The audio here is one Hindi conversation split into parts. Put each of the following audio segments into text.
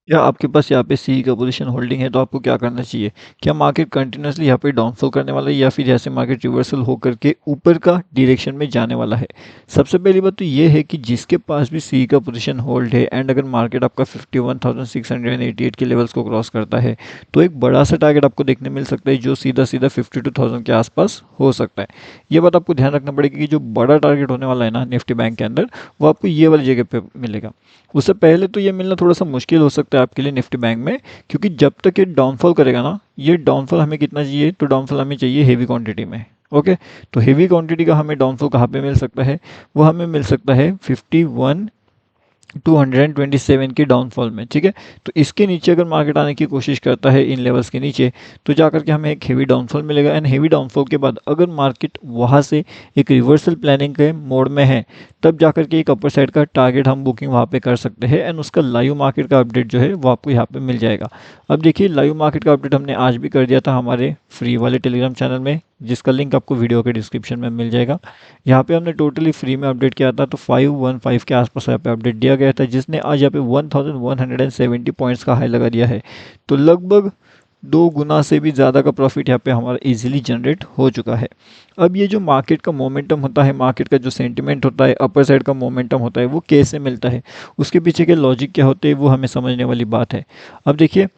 या आपके पास यहाँ पे सी का पोजीशन होल्डिंग है तो आपको क्या करना चाहिए? क्या मार्केट कंटिन्यूअसली यहाँ पे डाउनफॉल करने वाला है या फिर जैसे मार्केट रिवर्सल होकर के ऊपर का डायरेक्शन में जाने वाला है? सबसे पहली बात तो ये है कि जिसके पास भी सी का पोजीशन होल्ड है एंड अगर मार्केट आपका 51,688 के लेवल्स को क्रॉस करता है तो एक बड़ा सा टारगेट आपको देखने मिल सकता है जो सीधा सीधा 52,000 के आसपास हो सकता है। ये बात आपको ध्यान रखना पड़ेगी कि जो बड़ा टारगेट होने वाला है ना निफ्टी बैंक के अंदर, वो आपको ये वाली जगह पे मिलेगा। उससे पहले तो ये मिलना थोड़ा-सा मुश्किल हो सकता है आपके लिए निफ्टी बैंक में, क्योंकि जब तक ये डाउनफॉल करेगा ना, ये डाउनफॉल हमें कितना चाहिए? तो डाउनफॉल हमें चाहिए हेवी क्वांटिटी में। ओके, तो हेवी क्वांटिटी का हमें डाउनफॉल कहाँ पे मिल सकता है? वो हमें मिल सकता है 51 227 के डाउनफॉल में, ठीक है। तो इसके नीचे अगर मार्केट आने की कोशिश करता है इन लेवल्स के नीचे, तो जाकर के हमें एक हेवी डाउनफॉल मिलेगा एंड हेवी डाउनफॉल के बाद अगर मार्केट वहाँ से एक रिवर्सल प्लानिंग के मोड में है, तब जाकर के एक अपर साइड का टारगेट हम बुकिंग वहाँ पे कर सकते हैं एंड उसका लाइव मार्केट का अपडेट जो है वो आपको यहाँ पे मिल जाएगा। अब देखिए, लाइव मार्केट का अपडेट हमने आज भी कर दिया था हमारे फ्री वाले टेलीग्राम चैनल में, जिसका लिंक आपको वीडियो के डिस्क्रिप्शन में मिल जाएगा। यहाँ पे हमने टोटली फ्री में अपडेट किया था, तो 515 के आसपास यहाँ पे अपडेट दिया गया था, जिसने आज यहाँ पे 1170 पॉइंट्स का हाई लगा दिया है। तो लगभग 2 गुना से भी ज़्यादा का प्रॉफिट यहाँ पे हमारा इजीली जनरेट हो चुका है। अब ये जो मार्केट का मोमेंटम होता है, मार्केट का जो सेंटिमेंट होता है, अपर साइड का मोमेंटम होता है, वो कैसे मिलता है, उसके पीछे के लॉजिक क्या होते हैं, वो हमें समझने वाली बात है। अब देखिए,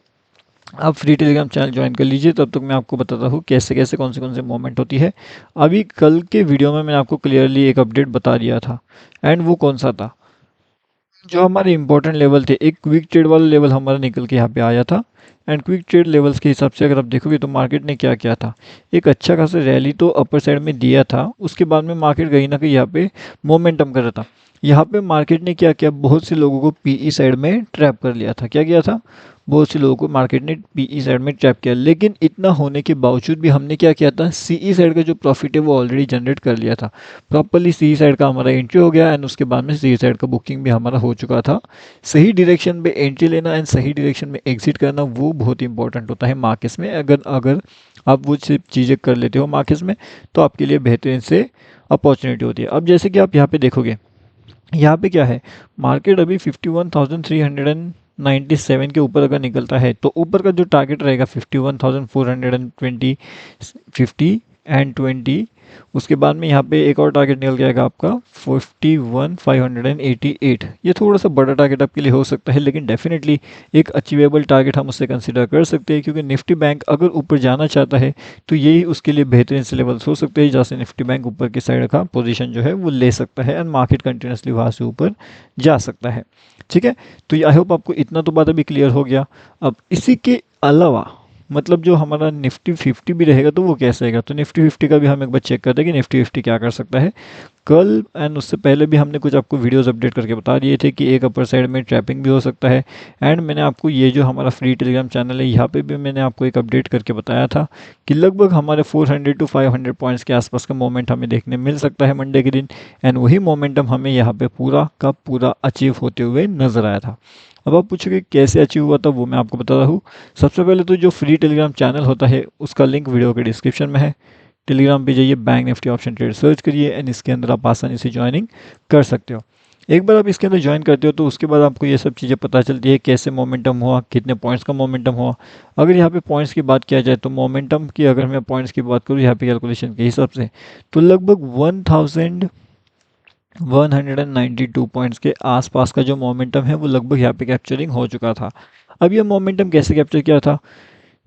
आप फ्री टेलीग्राम चैनल ज्वाइन कर लीजिए, तब तक मैं आपको बताता हूँ कैसे कैसे कौन से मोमेंट होती है। अभी कल के वीडियो में मैंने आपको क्लियरली एक अपडेट बता दिया था एंड वो कौन सा था? जो हमारे इंपॉर्टेंट लेवल थे, एक क्विक ट्रेड वाला लेवल हमारा निकल के यहाँ पे आया था एंड क्विक ट्रेड लेवल्स के हिसाब से अगर आप देखोगे तो मार्केट ने क्या किया था, एक अच्छा खासा रैली तो अपर साइड में दिया था। उसके बाद में मार्केट कहीं ना कहीं यहाँ पे मोमेंटम कर रहा था। यहाँ पे मार्केट ने क्या किया, बहुत से लोगों को पीई साइड में ट्रैप कर लिया था। क्या किया था? बहुत से लोगों को मार्केट ने पीई साइड में ट्रैप किया, लेकिन इतना होने के बावजूद भी हमने क्या किया था, सीई साइड का जो प्रॉफिट है वो ऑलरेडी जनरेट कर लिया था। प्रॉपरली सी साइड का हमारा एंट्री हो गया एंड उसके बाद में सी साइड का बुकिंग भी हमारा हो चुका था। सही डायरेक्शन में एंट्री लेना एंड सही डायरेक्शन में एग्जिट करना वो बहुत इंपॉर्टेंट होता है मार्केट्स में। अगर अगर आप वो सिर्फ चीज़ें कर लेते हो मार्केट्स में, तो आपके लिए बेहतरीन से अपॉर्चुनिटी होती है। अब जैसे कि आप यहाँ पे देखोगे, यहाँ पे क्या है, मार्केट अभी 51,397 के ऊपर अगर निकलता है तो ऊपर का जो टारगेट रहेगा 51,420, 50 एंड 20। उसके बाद में यहाँ पे एक और टारगेट निकल जाएगा आपका 51,588। ये थोड़ा सा बड़ा टारगेट आपके लिए हो सकता है, लेकिन डेफिनेटली एक अचीवेबल टारगेट हम उससे कंसिडर कर सकते हैं, क्योंकि निफ्टी बैंक अगर ऊपर जाना चाहता है तो यही उसके लिए बेहतरीन से लेवल्स हो सकते हैं जहाँ से निफ्टी बैंक ऊपर की साइड का पोजीशन जो है वो ले सकता है एंड मार्केट कंटिन्यूसली वहाँ से ऊपर जा सकता है। ठीक है, तो आई होप आपको इतना तो बात अभी क्लियर हो गया। अब इसी के अलावा मतलब जो हमारा निफ्टी 50 भी रहेगा तो वो कैसे रहेगा, तो निफ्टी 50 का भी हम एक बार चेक करते हैं कि निफ्टी 50 क्या कर सकता है। कल एंड उससे पहले भी हमने कुछ आपको वीडियोस अपडेट करके बता दिए थे कि एक अपर साइड में ट्रैपिंग भी हो सकता है एंड मैंने आपको ये जो हमारा फ्री टेलीग्राम चैनल है यहाँ पे भी मैंने आपको एक अपडेट करके बताया था कि लगभग हमारे 400 टू 500 पॉइंट्स के आसपास का मोमेंट हमें देखने मिल सकता है मंडे के दिन एंड वही मोमेंटम हमें यहाँ पे पूरा का पूरा अचीव होते हुए नजर आया था। अब आप पूछोगे कैसे अचीव हुआ था, वो मैं आपको बता रहा हूँ। सबसे पहले तो जो फ्री टेलीग्राम चैनल होता है उसका लिंक वीडियो के डिस्क्रिप्शन में है। टेलीग्राम पे जाइए, bank Nifty option trade search करिए एंड इसके अंदर आप आसानी से ज्वाइनिंग कर सकते हो। एक बार आप इसके अंदर ज्वाइन करते हो तो उसके बाद आपको ये सब चीज़ें पता चलती है, कैसे मोमेंटम हुआ, कितने पॉइंट्स का मोमेंटम हुआ। अगर यहाँ पे पॉइंट्स की बात किया जाए तो मोमेंटम की अगर मैं पॉइंट्स की बात करूँ यहाँ पे कैलकुलेशन के हिसाब से, तो लगभग 1,192 पॉइंट्स के आसपास का जो मोमेंटम है वो लगभग यहाँ पे कैप्चरिंग हो चुका था। अब ये मोमेंटम कैसे कैप्चर किया था,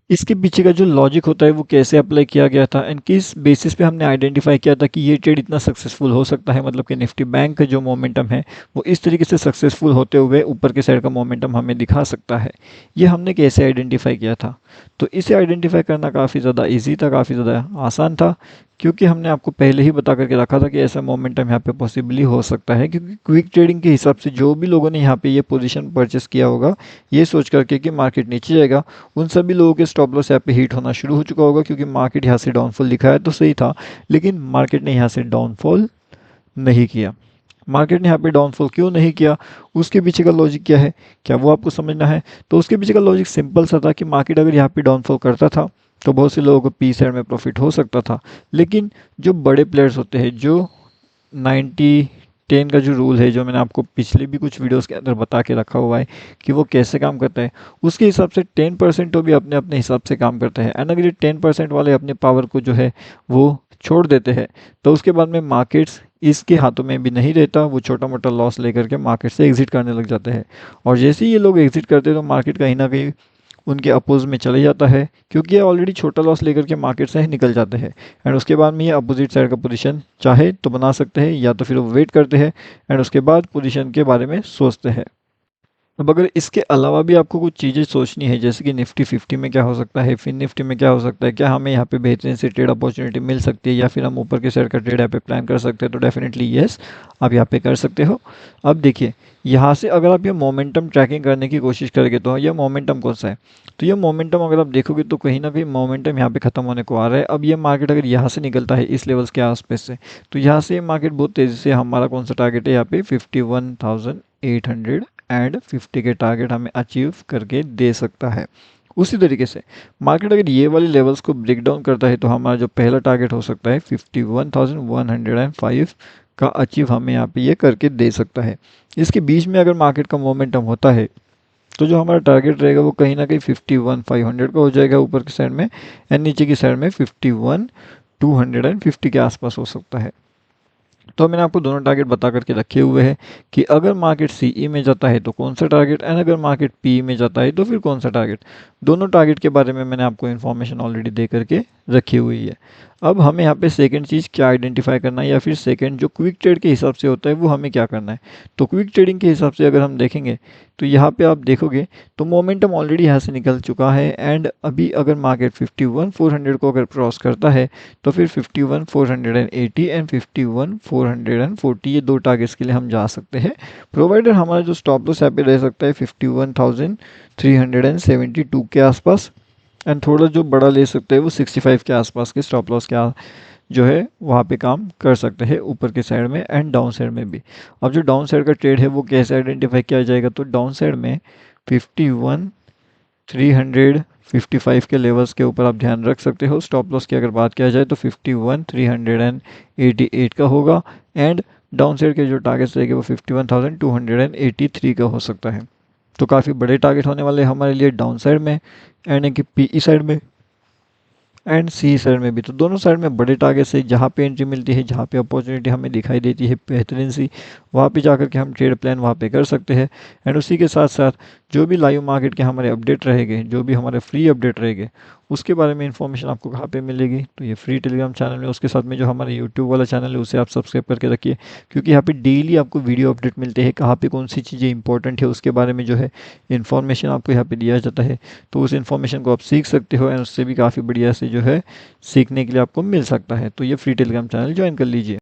इसके पीछे का जो लॉजिक होता है वो कैसे अप्लाई किया गया था एंड किस बेसिस पे हमने आइडेंटिफाई किया था कि ये ट्रेड इतना सक्सेसफुल हो सकता है, मतलब कि निफ्टी बैंक का जो मोमेंटम है वो इस तरीके से सक्सेसफुल होते हुए ऊपर के साइड का मोमेंटम हमें दिखा सकता है। ये हमने कैसे आइडेंटिफाई किया था, तो इसे आइडेंटिफाई करना काफ़ी ज़्यादा ईजी था, काफ़ी ज़्यादा आसान था, क्योंकि हमने आपको पहले ही बता करके रखा था कि ऐसा मोमेंटम यहाँ पे पॉसिबली हो सकता है। क्योंकि क्विक ट्रेडिंग के हिसाब से जो भी लोगों ने यहाँ पे ये पोजीशन परचेस किया होगा ये सोच करके कि मार्केट नीचे जाएगा, उन सभी लोगों के स्टॉप लॉस यहाँ पे हिट होना शुरू हो चुका होगा, क्योंकि मार्केट यहाँ से डाउनफॉल दिखाया तो सही था, लेकिन मार्केट ने यहाँ से डाउनफॉल नहीं किया। मार्केट ने यहाँ पे डाउनफॉल क्यों नहीं किया, उसके पीछे का लॉजिक क्या है, क्या वो आपको समझना है? तो उसके पीछे का लॉजिक सिंपल सा था कि मार्केट अगर यहाँ पे डाउनफॉल करता था तो बहुत से लोगों को पी साइड में प्रॉफिट हो सकता था, लेकिन जो बड़े प्लेयर्स होते हैं जो 90 10 का जो रूल है, जो मैंने आपको पिछले भी कुछ वीडियोस के अंदर बता के रखा हुआ है कि वो कैसे काम करता है, उसके हिसाब से 10% तो भी अपने अपने हिसाब से काम करता है। एंड अगर ये 10% वाले अपने पावर को जो है वो छोड़ देते हैं, तो उसके बाद में मार्केट्स इसके हाथों में भी नहीं रहता, वो छोटा मोटा लॉस लेकर के मार्केट से एग्जिट करने लग जाते हैं। और जैसे ही ये लोग एग्जिट करते हैं तो मार्केट कहीं ना कहीं उनके अपोज में चले जाता है, क्योंकि ये ऑलरेडी छोटा लॉस लेकर के मार्केट से ही निकल जाते हैं। एंड उसके बाद में ये अपोजिट साइड का पोजीशन चाहे तो बना सकते हैं, या तो फिर वो वेट करते हैं एंड उसके बाद पोजीशन के बारे में सोचते हैं। अब अगर इसके अलावा भी आपको कुछ चीज़ें सोचनी है, जैसे कि निफ्टी 50 में क्या हो सकता है, फिर निफ्टी में क्या हो सकता है, क्या हमें यहाँ पे बेहतरीन से ट्रेड अपॉर्चुनिटी मिल सकती है, या फिर हम ऊपर के साइड का ट्रेड यहाँ पे प्लान कर सकते हैं, तो डेफिनेटली येस, आप यहाँ पे कर सकते हो। अब देखिए, यहाँ से अगर आप ये मोमेंटम ट्रैकिंग करने की कोशिश करेंगे तो यह मोमेंटम कौन सा है, तो ये मोमेंटम अगर आप देखोगे तो कहीं ना कहीं मोमेंटम यहाँ पे खत्म होने को आ रहा है। अब ये मार्केट अगर यहाँ से निकलता है इस लेवल्स के आसपास से, तो यहाँ से मार्केट बहुत तेज़ी से, हमारा कौन सा टारगेट है यहाँ पे 51,850 के टारगेट हमें अचीव करके दे सकता है। उसी तरीके से मार्केट अगर ये वाले लेवल्स को ब्रेक डाउन करता है तो हमारा जो पहला टारगेट हो सकता है 51,105 का अचीव हमें यहाँ पे ये करके दे सकता है। इसके बीच में अगर मार्केट का मोमेंटम होता है तो जो हमारा टारगेट रहेगा वो कहीं ना कहीं 51,500 का हो जाएगा ऊपर की साइड में, एंड नीचे की साइड में 51,250 के आसपास हो सकता है। तो मैंने आपको दोनों टारगेट बता करके रखे हुए हैं कि अगर मार्केट सीई में जाता है तो कौन सा टारगेट, एंड अगर मार्केट पी में जाता है तो फिर कौन सा टारगेट। दोनों टारगेट के बारे में मैंने आपको इन्फॉर्मेशन ऑलरेडी दे करके रखी हुई है। अब हमें यहाँ पे सेकंड चीज़ क्या आइडेंटिफाई करना है, या फिर सेकंड जो क्विक ट्रेड के हिसाब से होता है वो हमें क्या करना है। तो क्विक ट्रेडिंग के हिसाब से अगर हम देखेंगे तो यहाँ पे आप देखोगे तो मोमेंटम ऑलरेडी यहाँ से निकल चुका है, एंड अभी अगर मार्केट 51,400 को अगर क्रॉस करता है तो फिर 51,480 एंड 51,440 ये दो टारगेट्स के लिए हम जा सकते हैं, प्रोवाइडर हमारा जो स्टॉप लॉस यहाँ पे रह सकता है 51,372 के आसपास, एंड थोड़ा जो बड़ा ले सकते हैं वो 65 के आसपास के स्टॉप लॉस के जो है वहाँ पे काम कर सकते हैं, ऊपर के साइड में एंड डाउन साइड में भी। अब जो डाउन साइड का ट्रेड है वो कैसे आइडेंटिफाई किया जाएगा, तो डाउन साइड में 51,355 के लेवल्स के ऊपर आप ध्यान रख सकते हो। स्टॉप लॉस की अगर बात किया जाए तो 51,388 का होगा, एंड डाउन साइड के जो टारगेट्स रहेंगे वो 51,283 का हो सकता है। तो काफ़ी बड़े टारगेट होने वाले हमारे लिए डाउन साइड में, एंड कि पीई साइड में एंड सी साइड में भी। तो दोनों साइड में बड़े टारगेट से जहाँ पे एंट्री मिलती है, जहाँ पे अपॉर्चुनिटी हमें दिखाई देती है बेहतरीन सी, वहाँ पे जाकर के हम ट्रेड प्लान वहाँ पे कर सकते हैं। एंड उसी के साथ साथ जो भी लाइव मार्केट के हमारे अपडेट रहेंगे, जो भी हमारे फ्री अपडेट रहेंगे, उसके बारे में इन्फॉर्मेशन आपको कहाँ पे मिलेगी, तो ये फ्री टेलीग्राम चैनल है। उसके साथ में जो हमारे यूट्यूब वाला चैनल है उसे आप सब्सक्राइब करके रखिए, क्योंकि यहाँ पे डेली आपको वीडियो अपडेट मिलते हैं, कहाँ पे कौन सी चीज़ें इंपॉर्टेंट है उसके बारे में जो है इन्फॉर्मेशन आपको यहाँ पे दिया जाता है। तो उस इन्फॉर्मेशन को आप सीख सकते हो, एंड उससे भी काफ़ी बढ़िया से जो है सीखने के लिए आपको मिल सकता है। तो ये फ्री टेलीग्राम चैनल ज्वाइन कर लीजिए।